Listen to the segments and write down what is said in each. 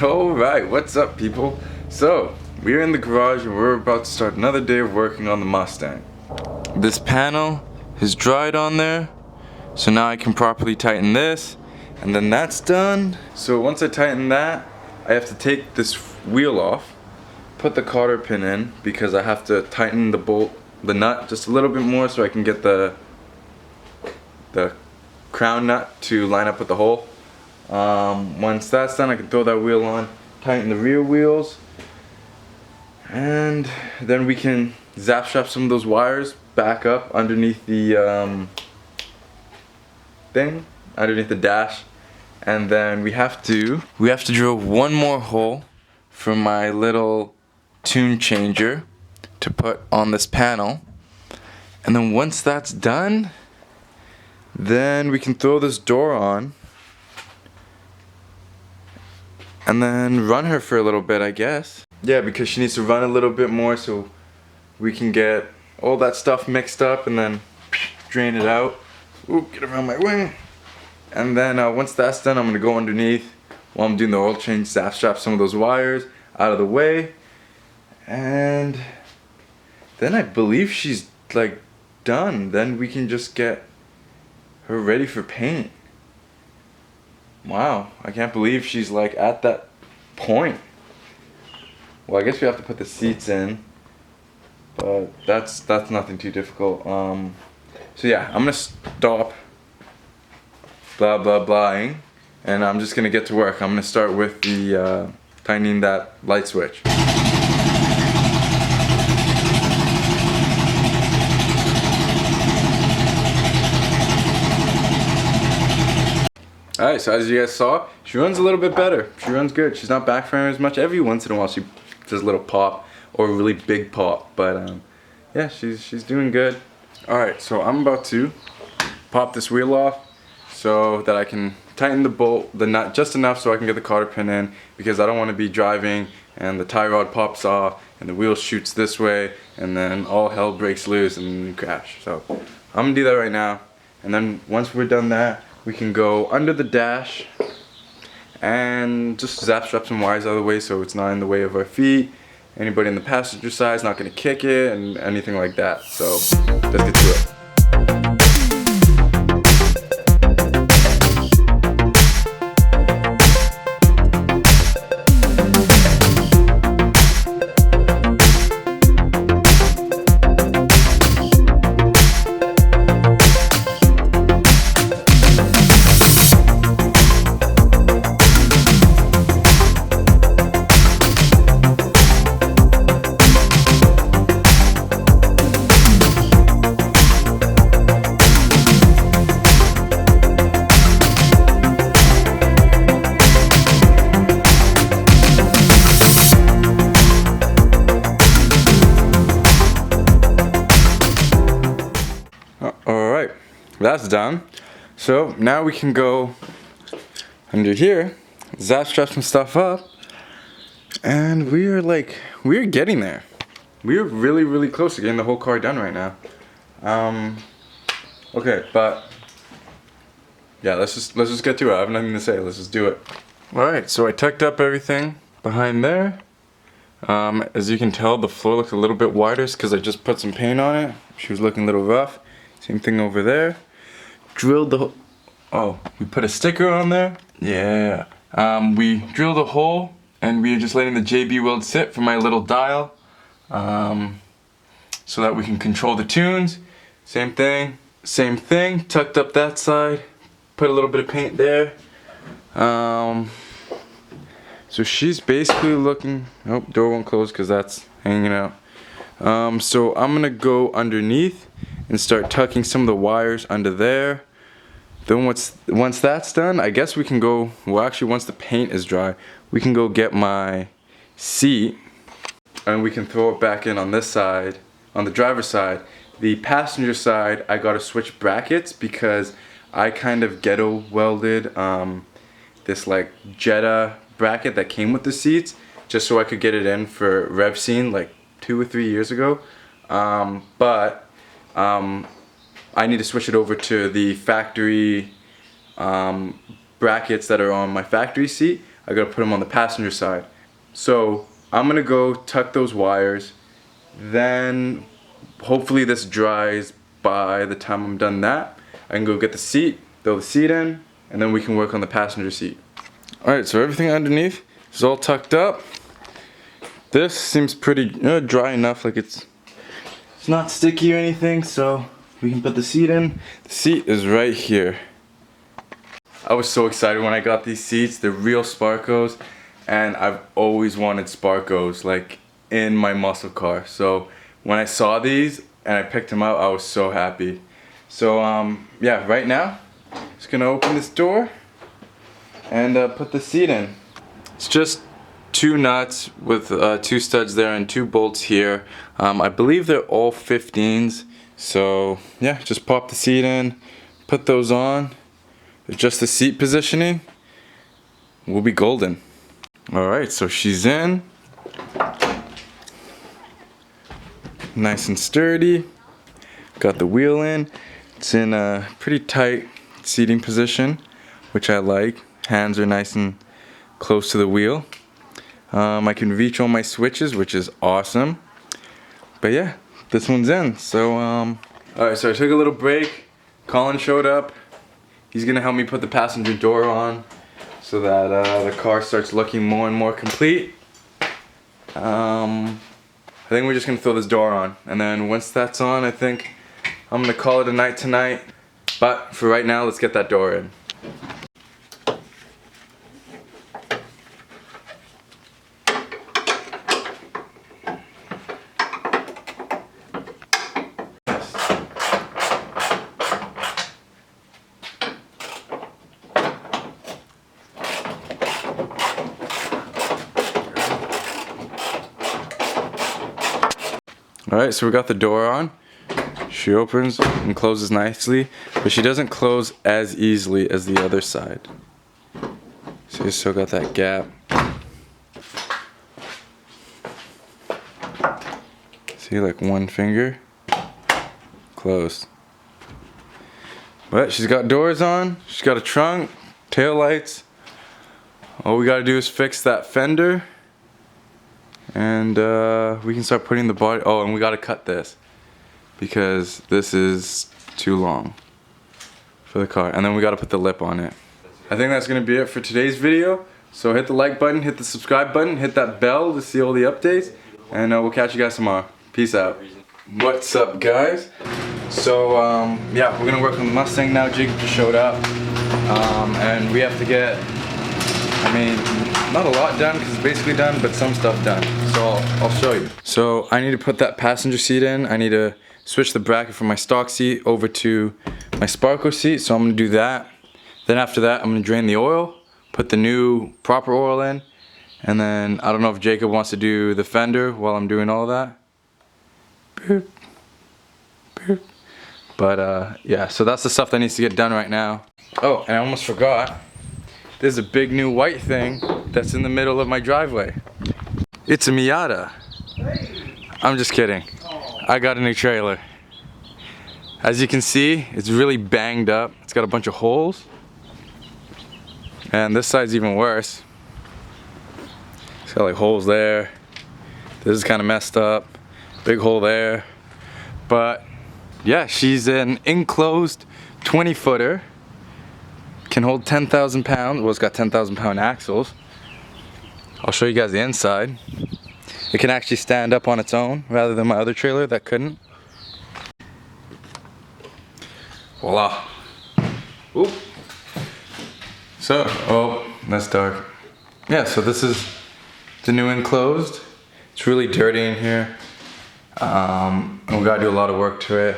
Alright, what's up people? So, we're in the garage and we're about to start another day of working on the Mustang. This panel has dried on there, so now I can properly tighten this, and then that's done. So once I tighten that, I have to take this wheel off, put the cotter pin in, because I have to tighten the bolt, the nut just a little bit more so I can get the crown nut to line up with the hole. Once that's done, I can throw that wheel on, tighten the rear wheels, and then we can zap strap some of those wires back up underneath the underneath the dash, and then we have to drill one more hole for my little tune changer to put on this panel, and then once that's done, then we can throw this door on and then run her for a little bit, I guess. Yeah, because she needs to run a little bit more so we can get all that stuff mixed up and then drain it out. Ooh, get around my wing. And then once that's done, I'm gonna go underneath while I'm doing the oil change, zap strap some of those wires out of the way. And then I believe she's like done. Then we can just get her ready for paint. Wow, I can't believe she's like at that point. Well, I guess we have to put the seats in, but that's nothing too difficult. So yeah, I'm gonna stop blah blah blahing, and I'm just gonna get to work. I'm gonna start with the tightening that light switch. Alright, so as you guys saw, she runs a little bit better. She runs good. She's not backfiring as much. Every once in a while she does a little pop or a really big pop, but yeah, she's doing good. Alright, so I'm about to pop this wheel off so that I can tighten the nut just enough so I can get the cotter pin in, because I don't want to be driving and the tie rod pops off and the wheel shoots this way and then all hell breaks loose and you crash. So I'm gonna do that right now, and then once we're done that, we can go under the dash and just zap strap some wires out of the way so it's not in the way of our feet. Anybody in the passenger side is not going to kick it and anything like that. So let's get to it. Alright, that's done. So now we can go under here, zap strap some stuff up, and we're getting there. We're really close to getting the whole car done right now. Okay, but yeah, let's just get to it. I have nothing to say. Let's just do it. Alright, so I tucked up everything behind there. As you can tell, the floor looks a little bit wider because I just put some paint on it. She was looking a little rough. Same thing over there. Drilled the oh, we put a sticker on there. Yeah. We drilled a hole and we are just letting the JB weld sit for my little dial, so that we can control the tunes. Same thing. Tucked up that side. Put a little bit of paint there. So she's basically looking. Oh, door won't close because that's hanging out. So I'm gonna go underneath and start tucking some of the wires under there. Then once that's done, I guess we can go, well actually once the paint is dry, we can go get my seat and we can throw it back in on this side, on the driver's side. The passenger side, I gotta switch brackets because I kind of ghetto welded this like Jetta bracket that came with the seats just so I could get it in for rev scene like 2 or 3 years ago. But I need to switch it over to the factory brackets that are on my factory seat. I gotta put them on the passenger side. So I'm gonna go tuck those wires, then hopefully this dries by the time I'm done that. I can go get the seat, throw the seat in, and then we can work on the passenger seat. Alright, so everything underneath is all tucked up. This seems pretty dry enough, like it's not sticky or anything, so we can put the seat in. The seat is right here. I was so excited when I got these seats. They're real Sparcos, and I've always wanted Sparcos like in my muscle car. So when I saw these and I picked them out, I was so happy. So yeah, right now, just gonna open this door and put the seat in. It's just 2 nuts with 2 studs there and 2 bolts here. I believe they're all 15s. So yeah, just pop the seat in, put those on, adjust the seat positioning, we'll be golden. Alright, so she's in. Nice and sturdy. Got the wheel in. It's in a pretty tight seating position, which I like. Hands are nice and close to the wheel. I can reach all my switches, which is awesome. But yeah, this one's in. So alright, so I took a little break. Colin showed up. He's gonna help me put the passenger door on so that the car starts looking more and more complete. I think we're just gonna throw this door on, and then once that's on, I think I'm gonna call it a night tonight. But for right now, let's get that door in. Alright, so we got the door on. She opens and closes nicely, but she doesn't close as easily as the other side. So you still got that gap. See, like one finger, closed. But she's got doors on, she's got a trunk, tail lights. All we gotta do is fix that fender. And we can start putting the body. Oh, and we gotta cut this because this is too long for the car. And then we gotta put the lip on it. I think that's gonna be it for today's video. So hit the like button, hit the subscribe button, hit that bell to see all the updates, and we'll catch you guys tomorrow. Peace out. What's up, guys? So yeah, we're gonna work on the Mustang now. Jacob just showed up, and we have to get, not a lot done because it's basically done, but some stuff done. So I'll show you. So I need to put that passenger seat in. I need to switch the bracket from my stock seat over to my Sparco seat. So I'm gonna do that. Then after that, I'm gonna drain the oil, put the new proper oil in, and then I don't know if Jacob wants to do the fender while I'm doing all that. Boop. Boop. But yeah, so that's the stuff that needs to get done right now. Oh, and I almost forgot. There's a big new white thing that's in the middle of my driveway. It's a Miata. I'm just kidding. I got a new trailer. As you can see, it's really banged up. It's got a bunch of holes. And this side's even worse. It's got like holes there. This is kind of messed up. Big hole there. But yeah, she's an enclosed 20-footer. Can hold 10,000 pounds. Well, it's got 10,000 pound axles. I'll show you guys the inside. It can actually stand up on its own rather than my other trailer that couldn't. Voila. Oop. So, oh, that's dark. Yeah, so this is the new enclosed. It's really dirty in here. And we gotta do a lot of work to it.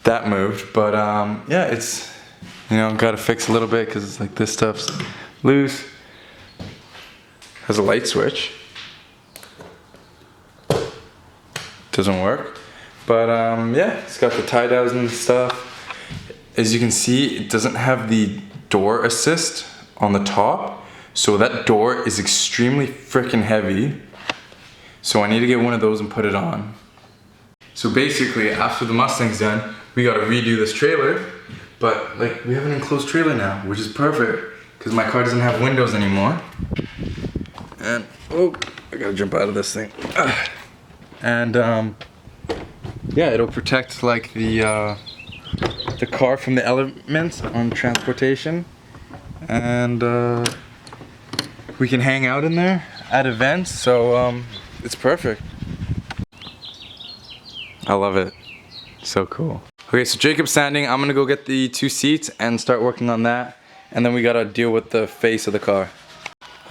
That moved, but yeah, it's, gotta fix a little bit because it's like this stuff's loose. Has a light switch. Doesn't work, but yeah, it's got the tie downs and stuff. As you can see, it doesn't have the door assist on the top, so that door is extremely freaking heavy. So I need to get one of those and put it on. So basically, after the Mustang's done, we gotta redo this trailer, but like we have an enclosed trailer now, which is perfect because my car doesn't have windows anymore. And oh, I gotta jump out of this thing. And yeah, it'll protect like the car from the elements on transportation, and we can hang out in there at events. So it's perfect. I love it. So cool. Okay, so Jacob's sanding. I'm gonna go get the 2 seats and start working on that, and then we gotta deal with the face of the car.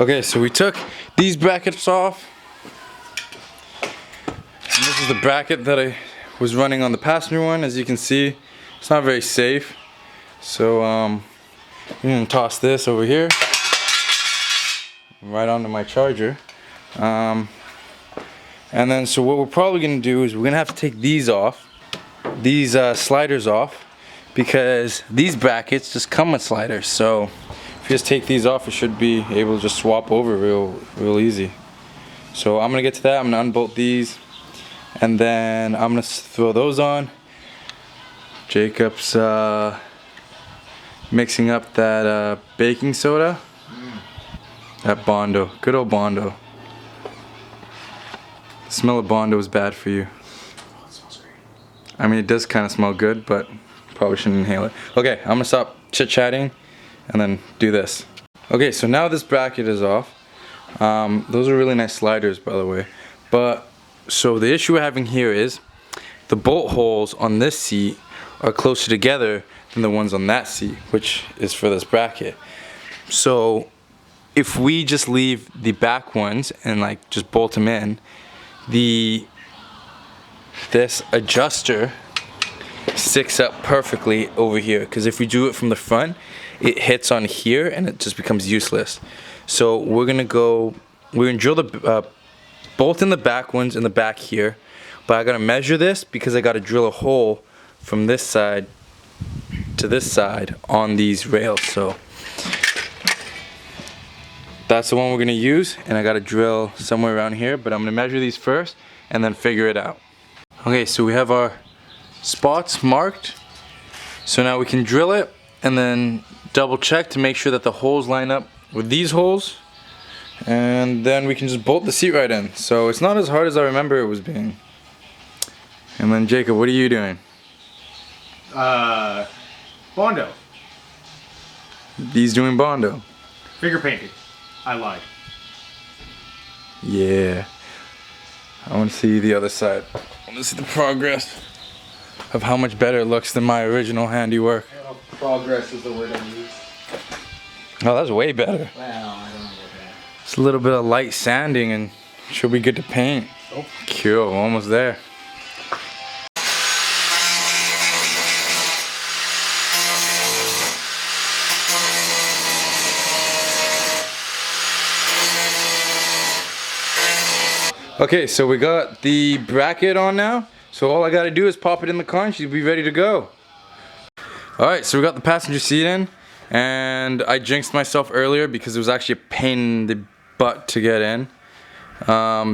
Okay, so we took these brackets off. And this is the bracket that I was running on the passenger one. As you can see, it's not very safe. So I'm gonna toss this over here, right onto my charger. And then, so what we're probably gonna do is we're gonna have to take these off, these sliders off, because these brackets just come with sliders. So if you just take these off, it should be able to just swap over real easy. So I'm gonna get to that. I'm gonna unbolt these, and then I'm gonna throw those on. Jacob's mixing up that baking soda. That Bondo, good old Bondo. The smell of Bondo is bad for you. Oh, it smells great. I mean, it does kind of smell good, but probably shouldn't inhale it. Okay, I'm gonna stop chit-chatting and then do this. Okay, so now this bracket is off. Those are really nice sliders, by the way. But so the issue we're having here is the bolt holes on this seat are closer together than the ones on that seat, which is for this bracket. So if we just leave the back ones and like just bolt them in, this adjuster sticks up perfectly over here, because if we do it from the front, it hits on here and it just becomes useless. So we're gonna drill the bolt in the back ones in the back here, but I gotta measure this because I gotta drill a hole from this side to this side on these rails. So that's the one we're gonna use, and I gotta drill somewhere around here, but I'm gonna measure these first and then figure it out. Okay, so we have our spots marked. So now we can drill it and then double check to make sure that the holes line up with these holes, and then we can just bolt the seat right in. So it's not as hard as I remember it was being. And then Jacob, what are you doing? Bondo. He's doing Bondo. Finger painting. I lied. Yeah. I want to see the other side. I want to see the progress of how much better it looks than my original handiwork. Well, progress is the word I use. Oh, that's way better. Well, I don't know about that. Just a little bit of light sanding and she'll be good to paint. Oh. Cool, almost there. Okay, so we got the bracket on now. So all I gotta do is pop it in the car and she'll be ready to go. Alright, so we got the passenger seat in, and I jinxed myself earlier because it was actually a pain in the butt to get in,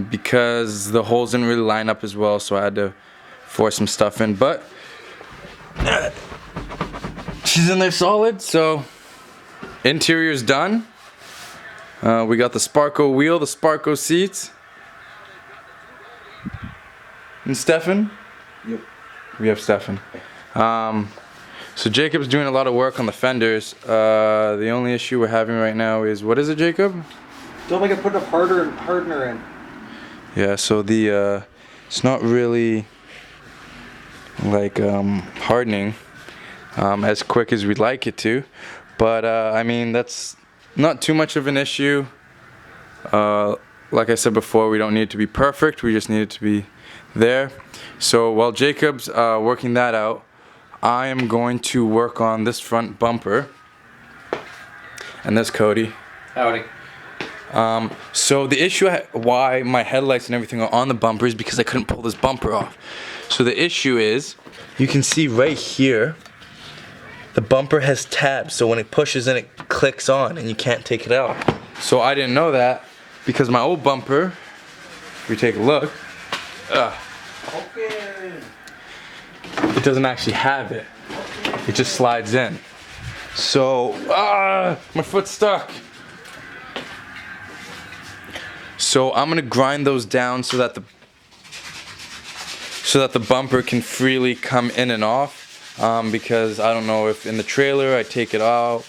because the holes didn't really line up as well, so I had to force some stuff in, but she's in there solid. So interior's done. We got the Sparko wheel, the Sparko seats. And Stefan? Yep. We have Stefan. So Jacob's doing a lot of work on the fenders. The only issue we're having right now is, what is it, Jacob? Don't make it put a hardener in. Yeah, so the it's not really like hardening as quick as we'd like it to, but I mean, that's not too much of an issue. Like I said before, we don't need it to be perfect, we just need it to be there. So while Jacob's working that out, I am going to work on this front bumper. And that's Cody. Howdy. So the issue why my headlights and everything are on the bumper is because I couldn't pull this bumper off. So the issue is, you can see right here, the bumper has tabs, so when it pushes in, it clicks on and you can't take it out. So I didn't know that, because my old bumper, if you take a look, it doesn't actually have it. It just slides in. So, my foot's stuck. So I'm gonna grind those down so that the bumper can freely come in and off. Because I don't know if in the trailer I take it out,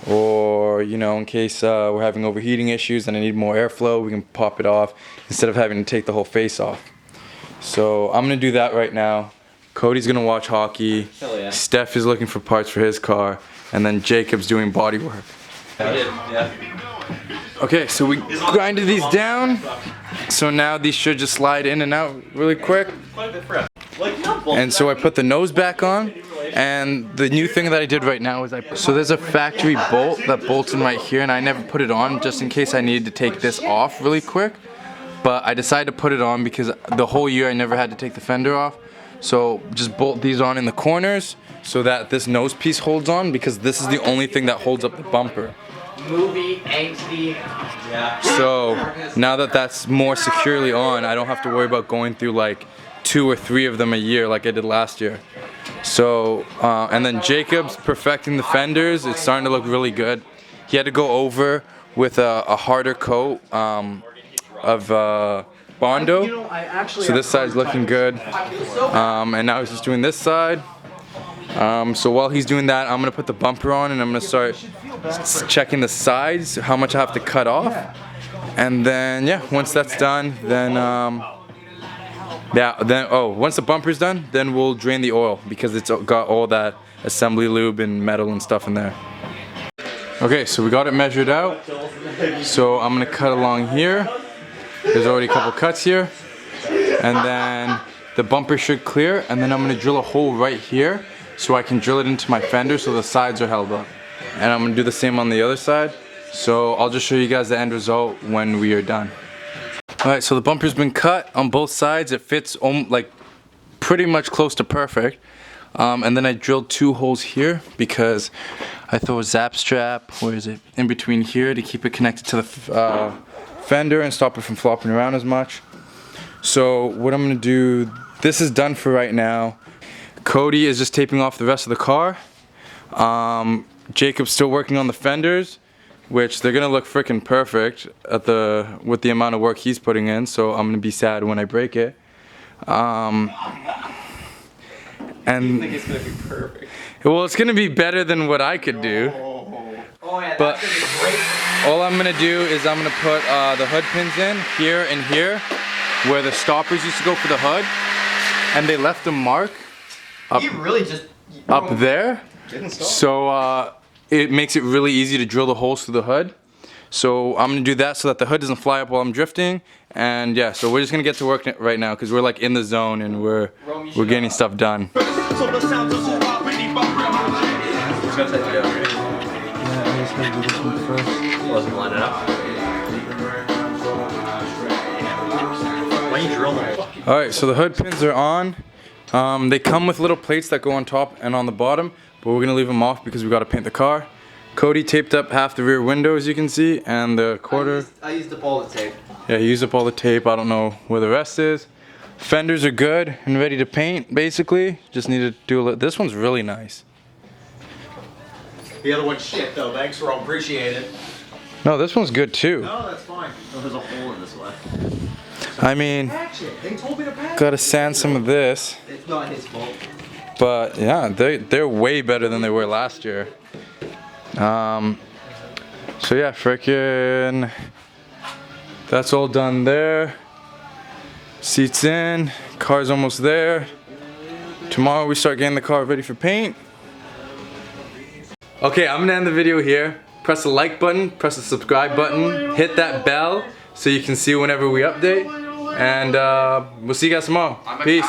or you know, in case we're having overheating issues and I need more airflow, we can pop it off instead of having to take the whole face off. So I'm gonna do that right now. Cody's gonna watch hockey. Hell yeah. Steph is looking for parts for his car, and then Jacob's doing body work. Yeah. Okay, so we grinded these down. So now these should just slide in and out really quick. And so I put the nose back on. And the new thing that I did right now is so there's a factory bolt that bolts in right here, and I never put it on just in case I needed to take this off really quick. But I decided to put it on because the whole year I never had to take the fender off. So just bolt these on in the corners so that this nose piece holds on, because this is the only thing that holds up the bumper. Movie, angsty. Yeah. So now that that's more securely on, I don't have to worry about going through like 2 or 3 of them a year like I did last year. So, and then Jacob's perfecting the fenders. It's starting to look really good. He had to go over with a harder coat of Bondo. So this side's looking good. And now he's just doing this side. So while he's doing that, I'm gonna put the bumper on and I'm gonna start checking the sides, how much I have to cut off. And then, yeah, once that's done, then, once the bumper's done, then we'll drain the oil because it's got all that assembly lube and metal and stuff in there. Okay, so we got it measured out. So I'm gonna cut along here. There's already a couple cuts here. And then the bumper should clear, and then I'm gonna drill a hole right here so I can drill it into my fender so the sides are held up. And I'm gonna do the same on the other side. So I'll just show you guys the end result when we are done. Alright, so the bumper's been cut on both sides. It fits like pretty much close to perfect. And then I drilled 2 holes here because I throw a zap strap, where is it, in between here to keep it connected to the fender and stop it from flopping around as much. So what I'm gonna do, this is done for right now. Cody is just taping off the rest of the car. Jacob's still working on the fenders, which they're gonna look freaking perfect with the amount of work he's putting in. So I'm gonna be sad when I break it. And I think it's gonna be perfect. well, it's gonna be better than what I could do. Oh yeah, But that's gonna be great. all I'm gonna do is I'm gonna put the hood pins in here and here, where the stoppers used to go for the hood, and they left a mark up, You really just up there. So it makes it really easy to drill the holes through the hood. So I'm gonna do that so that the hood doesn't fly up while I'm drifting. And yeah, so we're just gonna get to work right now because we're like in the zone and we're getting stuff done. wasn't lining up. Why you drill them? All right, so the hood pins are on. They come with little plates that go on top and on the bottom, but we're gonna leave them off because we gotta paint the car. Cody taped up half the rear window, as you can see, and the quarter. I used up all the tape. Yeah, he used up all the tape. I don't know where the rest is. Fenders are good and ready to paint, basically. Just need to do a little. This one's really nice. The other one's shit though. Thanks, Ron. Appreciate it. No, this one's good too. No, that's fine. Oh, there's a hole in this way. I mean, Patch it. They told me to patch it. gotta sand some of this. It's not his fault. But yeah, they're way better than they were last year. So yeah, frickin', that's all done there. Seats in, car's almost there. Tomorrow we start getting the car ready for paint. Okay, I'm gonna end the video here. Press the like button, press the subscribe button, hit that bell so you can see whenever we update. And we'll see you guys tomorrow. Peace.